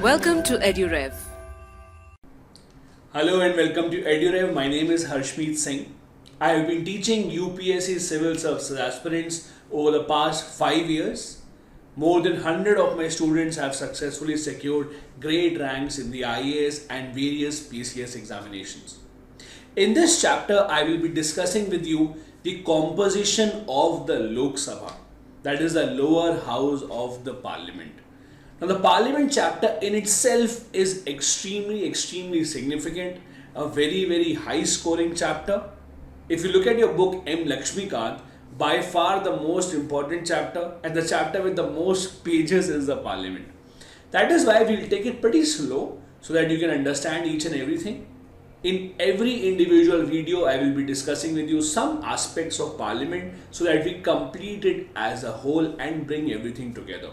Welcome to EduRev. Hello and welcome to EduRev. My name is Harshmeet Sir. I have been teaching UPSC Civil Services aspirants over the past 5 years. More than 100 of my students have successfully secured great ranks in the IAS and various PCS examinations. In this chapter, I will be discussing with you the composition of the Lok Sabha, that is the lower house of the parliament. Now, the parliament chapter in itself is extremely significant, a very high scoring chapter. If you look at your book M. Laxmikanth, by far the most important chapter and the chapter with the most pages is the parliament. That is why we will take it pretty slow so that you can understand each and everything. In every individual video, I will be discussing with you some aspects of parliament so that we complete it as a whole and bring everything together.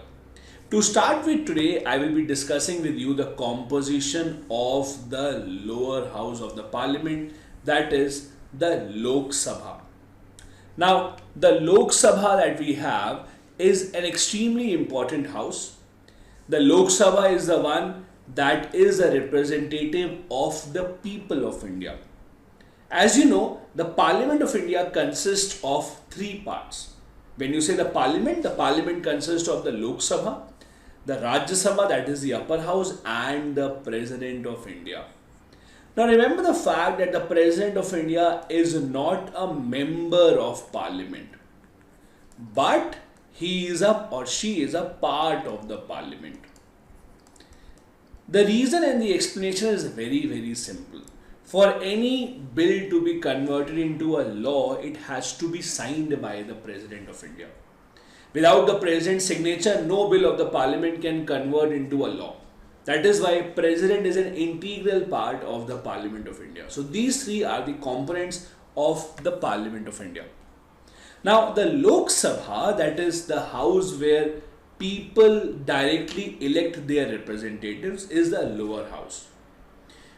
To start with today, I will be discussing with you the composition of the lower house of the parliament, that is the Lok Sabha. Now, the Lok Sabha that we have is an extremely important house. The Lok Sabha is the one that is a representative of the people of India. As you know, the Parliament of India consists of three parts. When you say the Parliament consists of the Lok Sabha, the Rajya Sabha, that is the upper house, and the President of India. Now remember the fact that the President of India is not a member of Parliament, but he is or she is a part of the Parliament. The reason and the explanation is very simple. For any bill to be converted into a law, it has to be signed by the President of India. Without the President's signature, no bill of the Parliament can convert into a law. That is why President is an integral part of the Parliament of India. So these three are the components of the Parliament of India. Now the Lok Sabha, that is the house where people directly elect their representatives, is the lower house.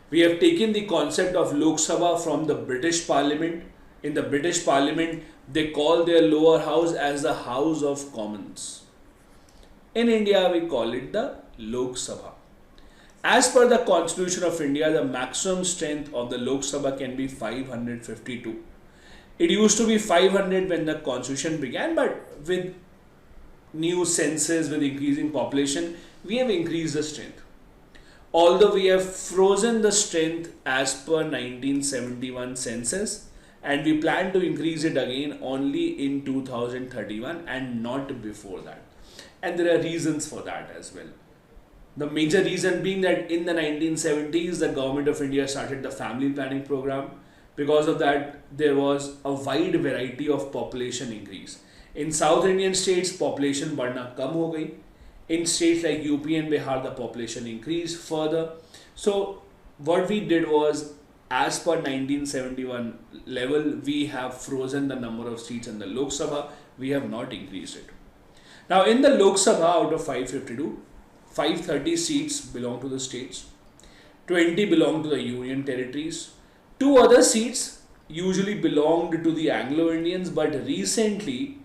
We have taken the concept of Lok Sabha from the British Parliament. In the British Parliament, they call their lower house as the House of Commons. In India, we call it the Lok Sabha. As per the Constitution of India, the maximum strength of the Lok Sabha can be 552. It used to be 500 when the Constitution began, but with new census, with increasing population, we have increased the strength. Although we have frozen the strength as per 1971 census, and we plan to increase it again only in 2031 and not before that. And there are reasons for that as well. The major reason being that in the 1970s, the government of India started the family planning program. Because of that, there was a wide variety of population increase. In South Indian states, population बढ़ना कम हो गई. In states like UP and Bihar, the population increased further. So what we did was, as per 1971 level, we have frozen the number of seats in the Lok Sabha. We have not increased it. Now in the Lok Sabha, out of 552, 530 seats belong to the states, 20 belong to the union territories, 2 other seats usually belonged to the Anglo-Indians, but recently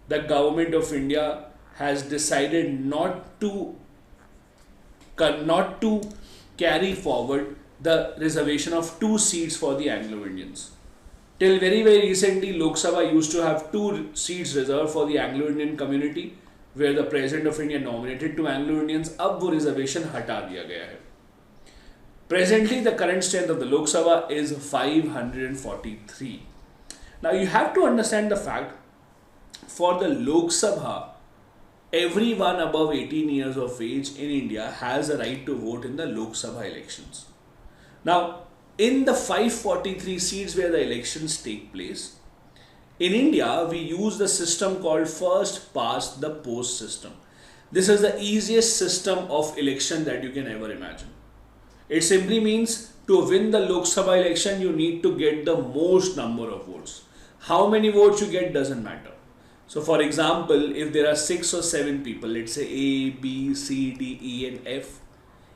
the government of India has decided not to carry forward the reservation of 2 seats for the Anglo-Indians. Till very recently, Lok Sabha used to have 2 seats reserved for the Anglo-Indian community, where the President of India nominated 2 Anglo-Indians. अब वो reservation हटा दिया गया है. Presently, the current strength of the Lok Sabha is 543. Now you have to understand the fact, for the Lok Sabha, everyone above 18 years of age in India has a right to vote in the Lok Sabha elections. Now, in the 543 seats where the elections take place, in India, we use the system called first past the post system. This is the easiest system of election that you can ever imagine. It simply means to win the Lok Sabha election, you need to get the most number of votes. How many votes you get doesn't matter. So for example, if there are 6 or 7 people, let's say A, B, C, D, E and F,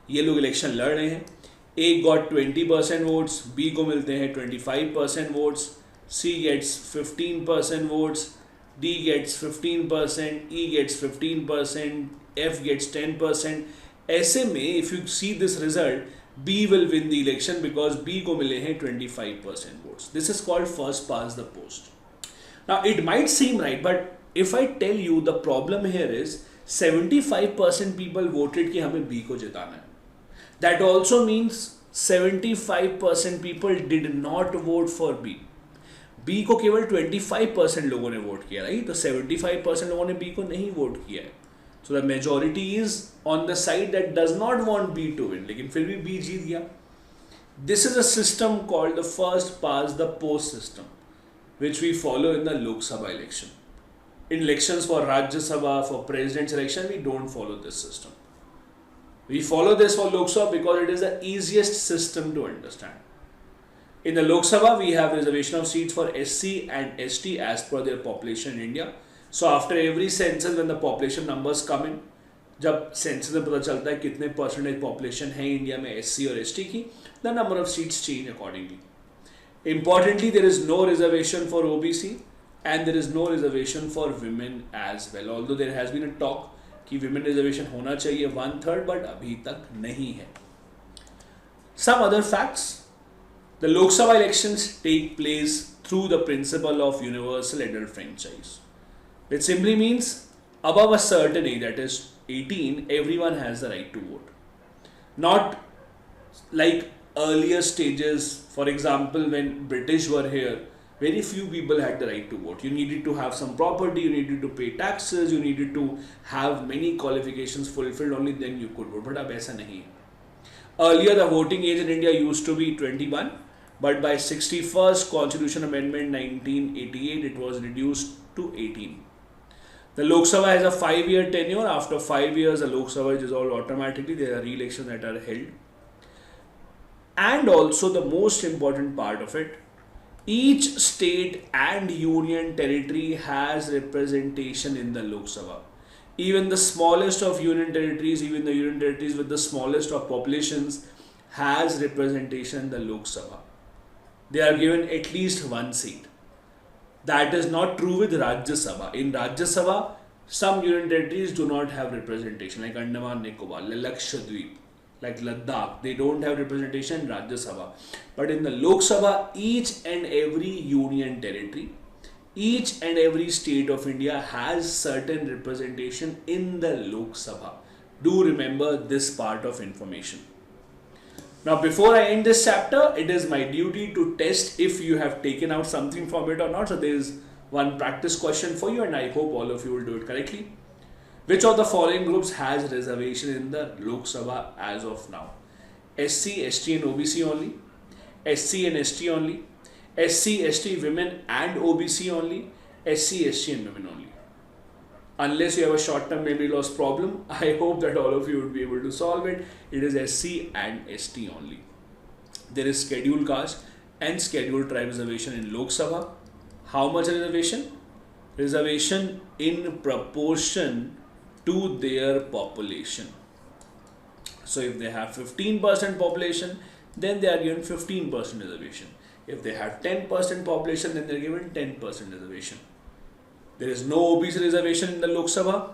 ये लोग election लड़ रहे हैं. A got 20% votes, B को मिलते हैं 25% votes, C gets 15% votes, D gets 15%, E gets 15%, F gets 10%. ऐसे में if you see this result, B will win the election because B को मिले हैं 25% votes. This is called first past the post. Now it might seem right, but if I tell you the problem here is 75% people voted कि हमें B को जिताना है. That also means 75% people did not vote for B. B को केवल 25% लोगों ने vote किया, right? तो 75% लोगों ने B को नहीं वोट किया है. So the majority is on the side that does not want B to win. लेकिन फिर भी B जीत गया. This is a system called the first past the post system, which we follow in the Lok Sabha election. In elections for Rajya Sabha, for President's election, we don't follow this system. We follow this for Lok Sabha because it is the easiest system to understand. In the Lok Sabha, we have reservation of seats for SC and ST as per their population in India. So after every census, when the population numbers come in, जब census में पता चलता है कितने percentage population है India में SC और ST की, the number of seats change accordingly. Importantly, there is no reservation for OBC and there is no reservation for women as well. Although there has been a talk कि women reservation होना चाहिए 1/3, but अभी तक नहीं है. Some other facts. The Lok Sabha elections take place through the principle of universal adult franchise. It simply means above a certain age, that is 18, everyone has the right to vote. Not like earlier stages, for example, when British were here, very few people had the right to vote. You needed to have some property, you needed to pay taxes, you needed to have many qualifications fulfilled, only then you could vote. But अब ऐसा नहीं है. Earlier, the voting age in India used to be 21, but by 61st Constitution Amendment 1988, it was reduced to 18. The Lok Sabha has a 5-year tenure. After 5 years, the Lok Sabha is dissolved automatically. There are re-elections that are held. And also the most important part of it, each state and union territory has representation in the Lok Sabha. Even the smallest of union territories, even the union territories with the smallest of populations has representation in the Lok Sabha. They are given at least one seat. That is not true with Rajya Sabha. In Rajya Sabha, some union territories do not have representation, like Andaman Nicobar, like Lakshadweep, like Ladakh. They don't have representation in Rajya Sabha. But in the Lok Sabha, each and every union territory, each and every state of India has certain representation in the Lok Sabha. Do remember this part of information. Now, before I end this chapter, it is my duty to test if you have taken out something from it or not. So there is one practice question for you, and I hope all of you will do it correctly. Which of the following groups has reservation in the Lok Sabha as of now? SC, ST and OBC only, SC and ST only, SC, ST women and OBC only, SC, ST and women only. Unless you have a short-term memory loss problem, I hope that all of you would be able to solve it. It is SC and ST only. There is scheduled caste and scheduled tribe reservation in Lok Sabha. How much reservation? Reservation in proportion to their population. So if they have 15% population, then they are given 15% reservation. If they have 10% population, then they are given 10% reservation. There is no OBC reservation in the Lok Sabha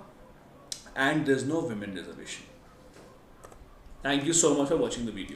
and there is no women reservation. Thank you so much for watching the video.